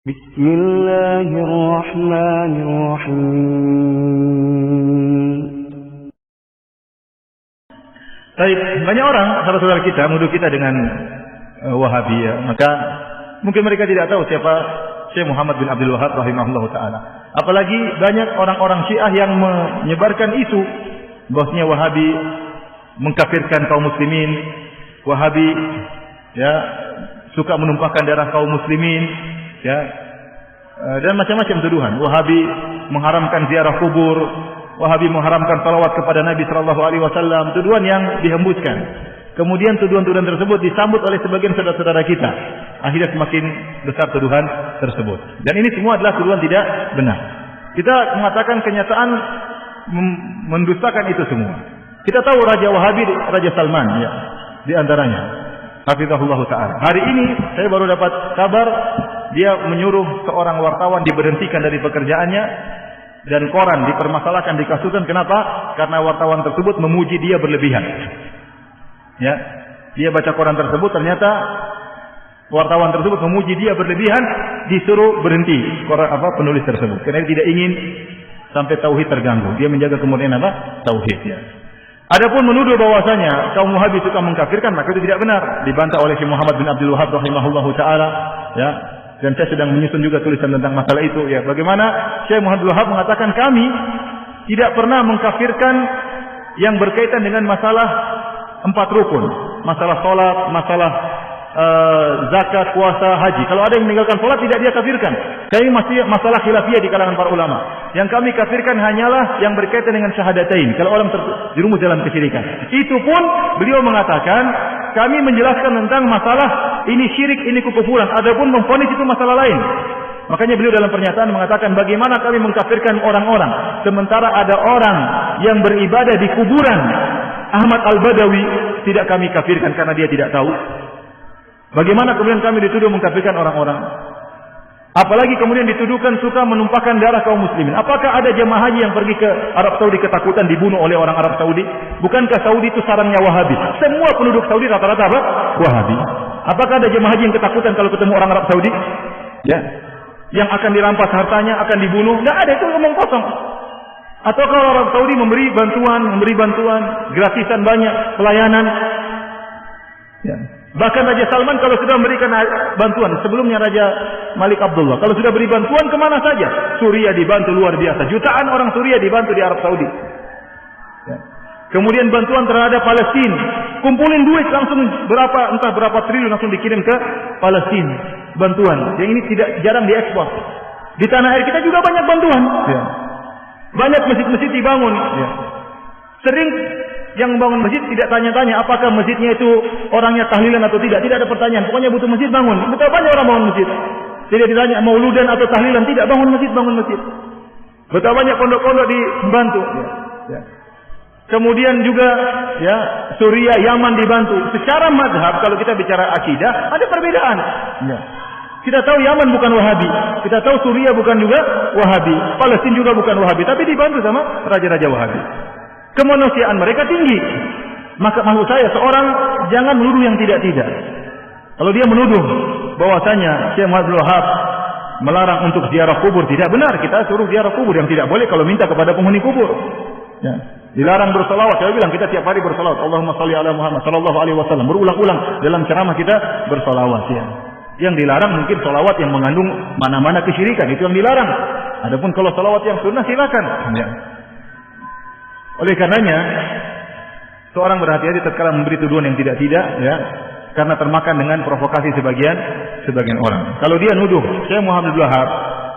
Bismillahirrahmanirrahim. Baik, banyak orang saudara-saudara kita menuduh kita dengan Wahabi, ya. Maka mungkin mereka tidak tahu siapa Syekh Muhammad bin Abdul Wahab rahimahullah taala. Apalagi banyak orang-orang Syiah yang menyebarkan isu bahwasanya Wahabi mengkafirkan kaum muslimin, Wahabi ya suka menumpahkan darah kaum muslimin, ya. Dan macam-macam tuduhan. Wahabi mengharamkan ziarah kubur, Wahabi mengharamkan salawat kepada Nabi sallallahu alaihi wasallam, tuduhan yang dihembuskan. Kemudian tuduhan-tuduhan tersebut disambut oleh sebagian saudara-saudara kita. Akhirnya semakin besar tuduhan tersebut. Dan ini semua adalah tuduhan tidak benar. Kita mengatakan kenyataan mendustakan itu semua. Kita tahu Raja Wahabi, Raja Salman, ya, di antaranya. Hafizahullah ta'ala. Hari ini saya baru dapat kabar dia menyuruh seorang wartawan diberhentikan dari pekerjaannya dan koran dipermasalahkan, dikasuskan. Kenapa? Karena wartawan tersebut memuji dia berlebihan. Ya, dia baca koran tersebut, ternyata wartawan tersebut memuji dia berlebihan, disuruh berhenti penulis tersebut karena dia tidak ingin sampai tauhid terganggu. Dia menjaga kemurnian tauhid, ya. Adapun menuduh bahwasanya kaum Wahabi suka mengkafirkan, maka itu tidak benar. Dibantah oleh Syekh Muhammad bin Abdul Wahab rahimahullahu taala, ya. Dan saya sedang menyusun juga tulisan tentang masalah itu, ya. Bagaimana Syekh Muhammad bin Abdul Wahab mengatakan kami tidak pernah mengkafirkan yang berkaitan dengan masalah 4 rukun, masalah salat, masalah zakat, puasa, haji. Kalau ada yang meninggalkan salat tidak dia kafirkan. Kami masih masalah khilafiyah di kalangan para ulama. Yang kami kafirkan hanyalah yang berkaitan dengan syahadatain. Kalau orang terjerumus dalam kesyirikan. Itu pun beliau mengatakan kami menjelaskan tentang masalah ini syirik, ini kekufuran. Adapun memvonis itu masalah lain. Makanya beliau dalam pernyataan mengatakan bagaimana kami mengkafirkan orang-orang sementara ada orang yang beribadah di kuburan. Ahmad Al-Badawi tidak kami kafirkan karena dia tidak tahu. Bagaimana kemudian kami dituduh mengkafirkan orang-orang? Apalagi kemudian dituduhkan suka menumpahkan darah kaum muslimin. Apakah ada jemaah haji yang pergi ke Arab Saudi ketakutan dibunuh oleh orang Arab Saudi? Bukankah Saudi itu sarangnya Wahabi? Semua penduduk Saudi rata-rata apa? Wahabi. Apakah ada jemaah haji yang ketakutan kalau ketemu orang Arab Saudi? Ya. Yang akan dirampas hartanya, akan dibunuh? Tidak ada, itu ngomong kosong. Atau kalau orang Saudi memberi bantuan, gratisan banyak, pelayanan. Ya. Bahkan Raja Salman kalau sudah memberikan bantuan, sebelumnya Raja Malik Abdullah, kalau sudah beri bantuan kemana saja, Suriah dibantu luar biasa. Jutaan orang Suriah dibantu di Arab Saudi. Ya. Kemudian bantuan terhadap Palestina, kumpulin duit langsung entah berapa triliun langsung dikirim ke Palestina. Bantuan, yang ini jarang diekspor. Di tanah air kita juga banyak bantuan. Ya. Banyak masjid-masjid dibangun. Ya. Sering yang membangun masjid tidak tanya-tanya apakah masjidnya itu orangnya tahlilan atau tidak. Tidak ada pertanyaan. Pokoknya butuh masjid bangun. Betapa banyak orang bangun masjid. Tidak ditanya mauludan atau tahlilan. Tidak, bangun masjid. Betapa banyak pondok-pondok dibantu. Ya. Ya. Kemudian juga ya Suriah, Yaman dibantu. Secara madhab kalau kita bicara akidah ada perbedaan. Ya. Kita tahu Yaman bukan Wahabi, kita tahu Suriah bukan juga Wahabi, Palestina juga bukan Wahabi, tapi dibantu sama raja-raja Wahabi. Kemanusiaan mereka tinggi. Maka maksud saya seorang jangan menuduh yang tidak-tidak. Kalau dia menuduh bahwasanya Syekh Muhammad bin Wahab melarang untuk ziarah kubur, tidak benar. Kita suruh ziarah kubur, yang tidak boleh kalau minta kepada penghuni kubur. Ya. Dilarang bersolawat. Saya bilang kita tiap hari bersolawat. Allahumma salli ala Muhammad sallallahu alaihi wasallam. Berulang-ulang dalam ceramah kita bersolawat, ya. Yang dilarang mungkin solawat yang mengandung mana-mana kesyirikan, itu yang dilarang. Adapun kalau solawat yang sunnah silakan. Ya. Oleh karenanya seorang berhati-hati tatkala memberi tuduhan yang tidak-tidak, ya, karena termakan dengan provokasi sebagian orang. Kalau dia nuduh Syekh Muhammad bin Wahab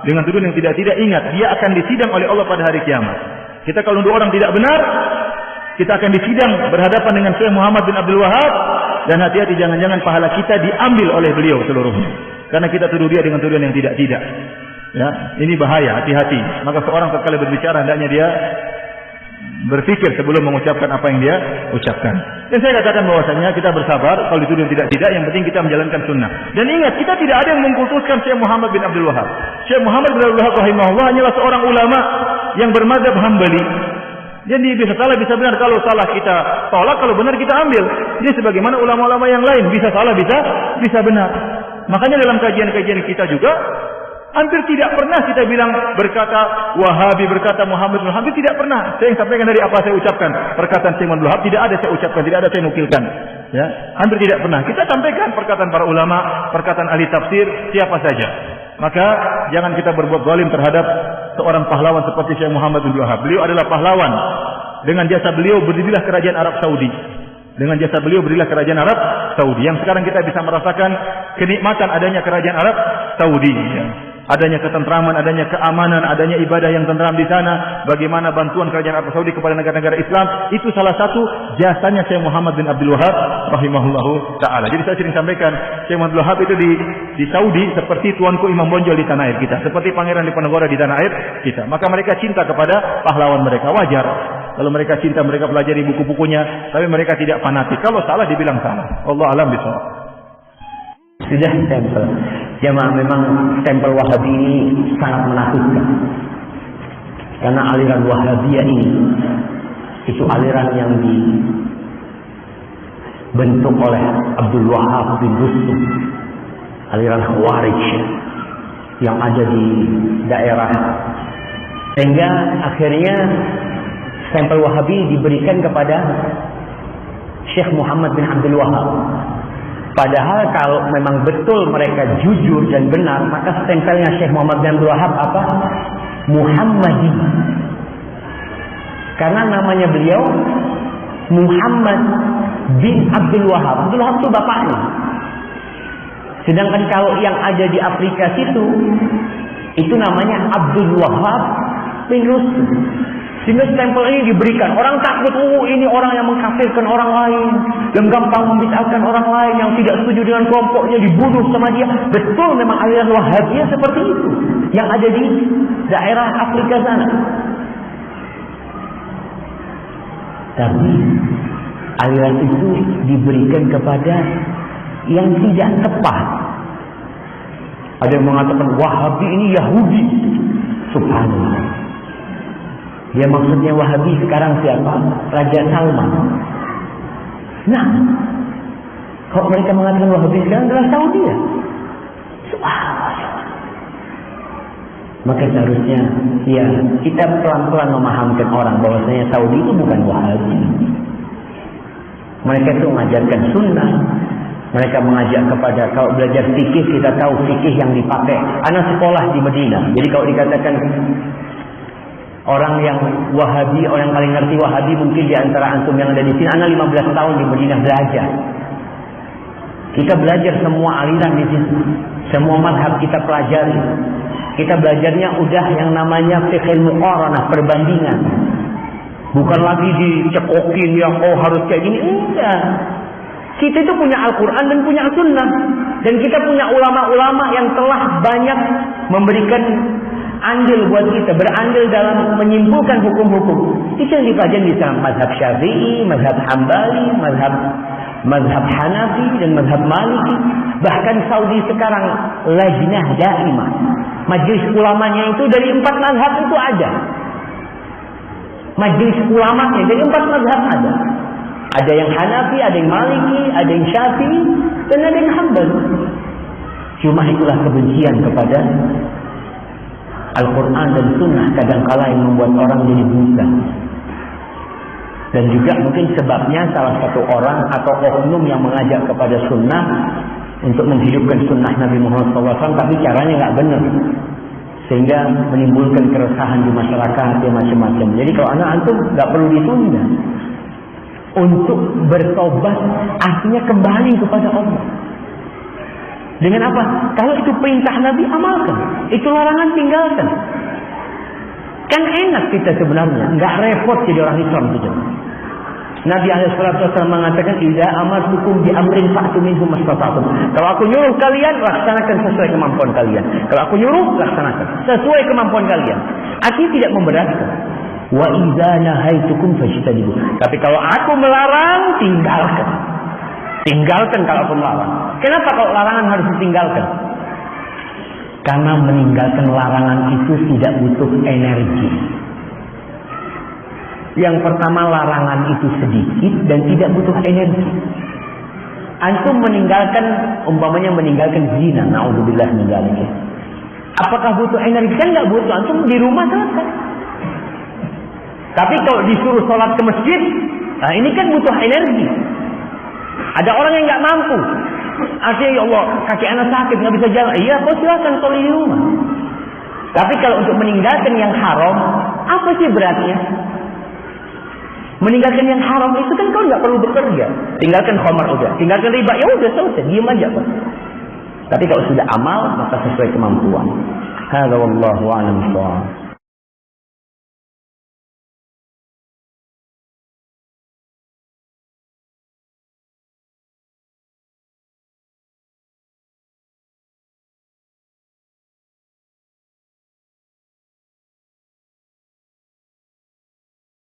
dengan tuduhan yang tidak-tidak, ingat dia akan disidang oleh Allah pada hari kiamat. Kita kalau nuduh orang tidak benar, kita akan disidang berhadapan dengan Syekh Muhammad bin Abdul Wahab. Dan hati-hati jangan-jangan pahala kita diambil oleh beliau seluruhnya. Karena kita tuduh dia dengan tuduhan yang tidak-tidak. Ya, ini bahaya, hati-hati. Maka seorang tatkala berbicara hendaknya dia berpikir sebelum mengucapkan apa yang dia ucapkan. Dan saya katakan bahwasanya kita bersabar kalau dituduh yang tidak-tidak, yang penting kita menjalankan sunnah. Dan ingat, kita tidak ada yang mengkultuskan Syekh Muhammad bin Abdul Wahab. Syekh Muhammad bin Abdul Wahab rahimahullah hanyalah seorang ulama yang bermadzhab Hambali. Jadi bisa salah, bisa benar. Kalau salah kita tolak, kalau benar kita ambil. Dia sebagaimana ulama-ulama yang lain, bisa salah, bisa benar. Makanya dalam kajian-kajian kita juga Hampir tidak pernah kita bilang berkata Wahabi, berkata Muhammad bin Hampir tidak pernah. Saya yang sampaikan dari apa saya ucapkan. Perkataan Syekh Muhammad bin Wahab tidak ada saya ucapkan, tidak ada saya nukilkan. Ya, hampir tidak pernah. Kita sampaikan perkataan para ulama, perkataan ahli tafsir, siapa saja. Maka jangan kita berbuat zalim terhadap seorang pahlawan seperti Syekh Muhammad bin Wahab. Beliau adalah pahlawan. Dengan jasa beliau berdirilah kerajaan Arab Saudi. Dengan jasa beliau berdirilah kerajaan Arab Saudi. Yang sekarang kita bisa merasakan kenikmatan adanya kerajaan Arab Saudi. Ya. Adanya ketentraman, adanya keamanan, adanya ibadah yang tentram di sana. Bagaimana bantuan kerajaan Arab Saudi kepada negara-negara Islam. Itu salah satu jasanya Syekh Muhammad bin Abdul Wahab rahimahullahu ta'ala. Jadi saya sering sampaikan, Syekh Muhammad bin Wahab itu di Saudi seperti Tuanku Imam Bonjol di tanah air kita. Seperti Pangeran Diponegoro di tanah air kita. Maka mereka cinta kepada pahlawan mereka. Wajar. Kalau mereka cinta, mereka pelajari buku-bukunya. Tapi mereka tidak fanatik. Kalau salah, dibilang salah. Allah alam bisawab. Sudah stempel. Jamaah, memang stempel Wahabi ini sangat menakutkan. Karena aliran Wahabiyah ini itu aliran yang dibentuk oleh Abdul Wahab bin Rustum, aliran Khawarij yang ada di daerah, sehingga akhirnya stempel Wahabi diberikan kepada Syekh Muhammad bin Abdul Wahab. Padahal kalau memang betul mereka jujur dan benar, maka stempelnya Syekh Muhammad bin Abdul Wahab apa? Muhammadi. Karena namanya beliau Muhammad bin Abdul Wahab. Abdul Wahab itu bapaknya. Sedangkan kalau yang ada di Afrika situ, itu namanya Abdul Wahab bin Rustum. Sehingga stempel ini diberikan. Orang takut, ini orang yang mengkafirkan orang lain, yang gampang membid'ahkan orang lain, yang tidak setuju dengan kelompoknya, dibunuh sama dia. Betul, memang aliran Wahabiyah seperti itu yang ada di daerah Afrika sana. Tapi aliran itu diberikan kepada yang tidak tepat. Ada yang mengatakan Wahabi ini Yahudi. Subhanallah. Dia maksudnya Wahabi sekarang siapa? Raja Salman. Nah, kalau mereka mengatakan Wahabi sekarang adalah Saudi ya. Subhanallah. Maka seharusnya ya kita pelan-pelan memahamkan orang bahwasanya Saudi itu bukan Wahabi. Mereka itu mengajarkan sunnah. Mereka mengajak kepada, kalau belajar fikih kita tahu fikih yang dipakai. Anak sekolah di Madinah. Jadi kalau dikatakan orang yang Wahabi, orang yang paling ngerti Wahabi mungkin di antara antum yang ada di sini. Anak 15 tahun di Madinah belajar. Kita belajar semua aliran di sini. Semua mazhab kita pelajari. Kita belajarnya udah yang namanya fiqhul muqaranah, perbandingan. Bukan lagi dicekokin yang harus kayak gini. Enggak. Kita itu punya Al-Quran dan punya Sunnah. Dan kita punya ulama-ulama yang telah banyak memberikan andil buat kita, berandil dalam menyimpulkan hukum-hukum. Itu yang dipelajari di dalam mazhab Syafi'i, mazhab Hambali, mazhab Hanafi dan mazhab Maliki. Bahkan Saudi sekarang lajnah daimah. Majelis ulamanya itu dari 4 mazhab itu ada. Majelis ulamanya dari 4 mazhab ada. Ada yang Hanafi, ada yang Maliki, ada yang Syafi'i, dan ada yang Hambali. Cuma itulah kebencian kepada Al-Quran dan Sunnah kadangkala yang membuat orang jadi buta. Dan juga mungkin sebabnya salah satu orang atau oknum yang mengajak kepada Sunnah untuk menghidupkan Sunnah Nabi Muhammad SAW, tapi caranya nggak benar, sehingga menimbulkan keresahan di masyarakat yang macam-macam. Jadi kalau anak antum nggak perlu ditunda untuk bertobat, artinya kembali kepada Allah. Dengan apa? Kalau itu perintah Nabi, amalkan. Itu larangan, tinggalkan. Kan enak kita sebenarnya, nggak repot jadi orang Islam itu. Nabi SAW mengatakan, "Idza amartukum bi amrin fa'tu minhu mastata'tum." Kalau aku nyuruh kalian, laksanakan sesuai kemampuan kalian. Kalau aku nyuruh, laksanakan sesuai kemampuan kalian. Artinya tidak memberatkan. Wa idza nahaitukum fajtanibu. Tapi kalau aku melarang, tinggalkan. Tinggalkan kalau aku melarang. Kenapa kalau larangan harus ditinggalkan? Karena meninggalkan larangan itu tidak butuh energi. Yang pertama, larangan itu sedikit dan tidak butuh energi. Antum meninggalkan, umpamanya meninggalkan zina, naudzubillah min dzalik. Apakah butuh energi? Kan nggak butuh, antum di rumah selesai. Tapi kalau disuruh sholat ke masjid, nah ini kan butuh energi. Ada orang yang nggak mampu. Artinya, ya Allah, kaki anak sakit, nggak bisa jalan. Iya, kau silakan sholat di rumah. Tapi kalau untuk meninggalkan yang haram, apa sih beratnya? Meninggalkan yang haram itu kan kau nggak perlu bekerja. Tinggalkan khamar udah, tinggalkan riba, ya udah selesai, diam aja Pak. Tapi kalau sudah amal, maka sesuai kemampuan. Hadza wallahu a'lam bishawab.